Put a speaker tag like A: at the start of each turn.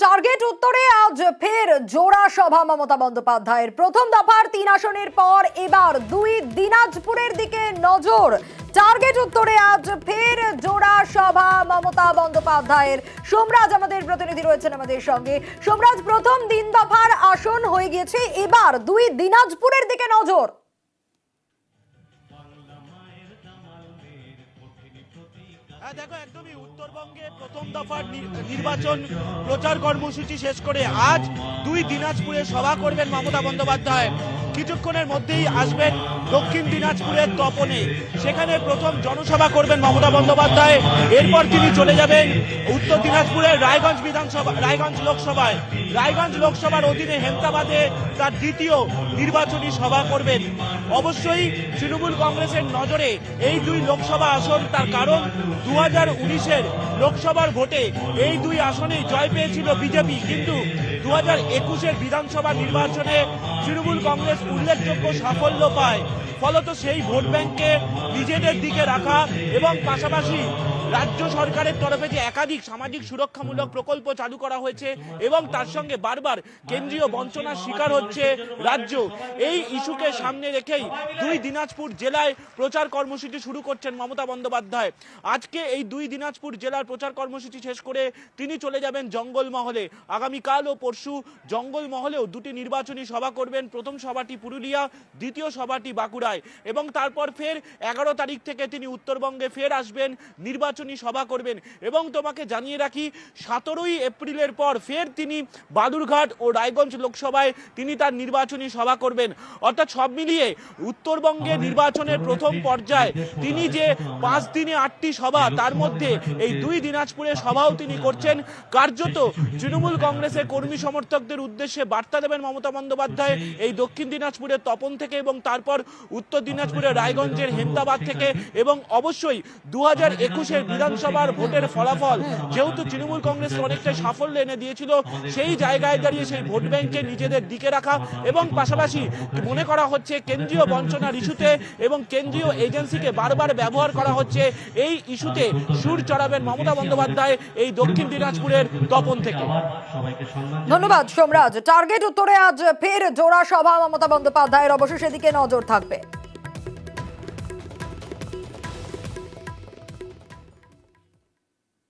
A: Target উত্তরে আজ ফের জোড়া সভা মমতা বন্দ্যোপাধ্যায়ের। প্রথম দফার 3 আসনের পর এবার 2 দিনাজপুরের দিকে নজর। টার্গেট উত্তরে আজ ফের জোড়া সভা মমতা বন্দ্যোপাধ্যায়ের। সোমরাজ আমাদের প্রতিনিধি রয়েছেন আমাদের সঙ্গে। সোমরাজ, প্রথম দিন দফার আসন হয়ে গিয়েছে, এবার 2 দিনাজপুরের দিকে নজর।
B: দেখো, একদমই উত্তরবঙ্গে প্রথম দফার নির্বাচন প্রচার কর্মসূচি শেষ করে আজ 2 দিনাজপুরে সভা করবেন মমতা বন্দ্যোপাধ্যায়। কিছুক্ষণের মধ্যেই আসবেন দক্ষিণ দিনাজপুরের তপনে, সেখানে প্রথম জনসভা করবেন মমতা বন্দ্যোপাধ্যায়। এরপর তিনি চলে যাবেন উত্তর দিনাজপুরের রায়গঞ্জ লোকসভায়। রায়গঞ্জ লোকসভার অধীনে হেমতাবাদে তার দ্বিতীয় নির্বাচনী সভা করবেন। অবশ্যই তৃণমূল কংগ্রেসের নজরে এই 2 লোকসভা আসন, তার কারণ 2019-এর লোকসভার ভোটে এই 2 আসনেই জয় পেয়েছিল বিজেপি, কিন্তু 2021-এর বিধানসভা নির্বাচনে তৃণমূল কংগ্রেস উল্লেখযোগ্য সাফল্য পায়। ফলত সেই ভোট ব্যাংককে নিজেদের দিকে রাখা এবং পাশাপাশি রাজ্য সরকারের তরফে যে একাধিক সামাজিক সুরক্ষামূলক প্রকল্প চালু করা হয়েছে এবং তার সঙ্গে বারবার কেন্দ্রীয় বঞ্চনার শিকার হচ্ছে রাজ্য, এই ইস্যুকে সামনে রেখেই 2 দিনাজপুর জেলায় প্রচার কর্মসূচি শুরু করছেন মমতা বন্দ্যোপাধ্যায়। আজকে এই 2 দিনাজপুর জেলার প্রচার কর্মসূচি শেষ করে তিনি চলে যাবেন জঙ্গলমহলে। আগামীকাল ও পরশু জঙ্গলমহলেও 2টি নির্বাচনী সভা করবেন। প্রথম সভাটি পুরুলিয়া, দ্বিতীয় সভাটি বাঁকুড়ায়, এবং তারপর ফের 11 তারিখ থেকে তিনি উত্তরবঙ্গে ফের আসবেন, নির্বাচনী সভা করবেন। এবং তোমাকে জানিয়ে রাখি, 17ই এপ্রিলের পর ফের তিনি বালুরঘাট ও রায়গঞ্জ লোকসভায় তিনি তার নির্বাচনী সভা করবেন। অর্থাৎ সব মিলিয়ে উত্তরবঙ্গে নির্বাচনের প্রথম পর্যায়ে তিনি যে 5 দিনে 8টি সভা, তার মধ্যে এই 2 দিনাজপুরে সভাও তিনি করছেন। কার্যত তৃণমূল কংগ্রেসের কর্মী সমর্থকদের উদ্দেশ্যে বার্তা দেবেন মমতা বন্দ্যোপাধ্যায় এই দক্ষিণ দিনাজপুরের তপন থেকে, এবং তারপর উত্তর দিনাজপুরের রায়গঞ্জের হেমতাবাদ থেকে। এবং অবশ্যই 2021-এর বিধানসভার ভোটের ফলাফল যেহেতু তৃণমূল কংগ্রেস অনেকটা সাফল্য এনে দিয়েছিল, সেই জায়গায় দাঁড়িয়ে সেই ভোট ব্যাংকে নিজেদের দিকে রাখা, এবং পাশাপাশি মনে করা হচ্ছে কেন্দ্রীয় বঞ্চনার ইস্যুতে এবং কেন্দ্রীয় এজেন্সিকে বারবার ব্যবহার করা হচ্ছে, এই ইস্যুতে সুর চড়াবেন মমতা বন্দ্যোপাধ্যায় এই দক্ষিণ দিনাজপুরের তপন থেকে।
A: ধন্যবাদ সোমরাজ। টার্গেট উত্তরে আজ ফের জোড়া সভা মমতা বন্দ্যোপাধ্যায়ের, অবশ্যই সেদিকে নজর থাকবে।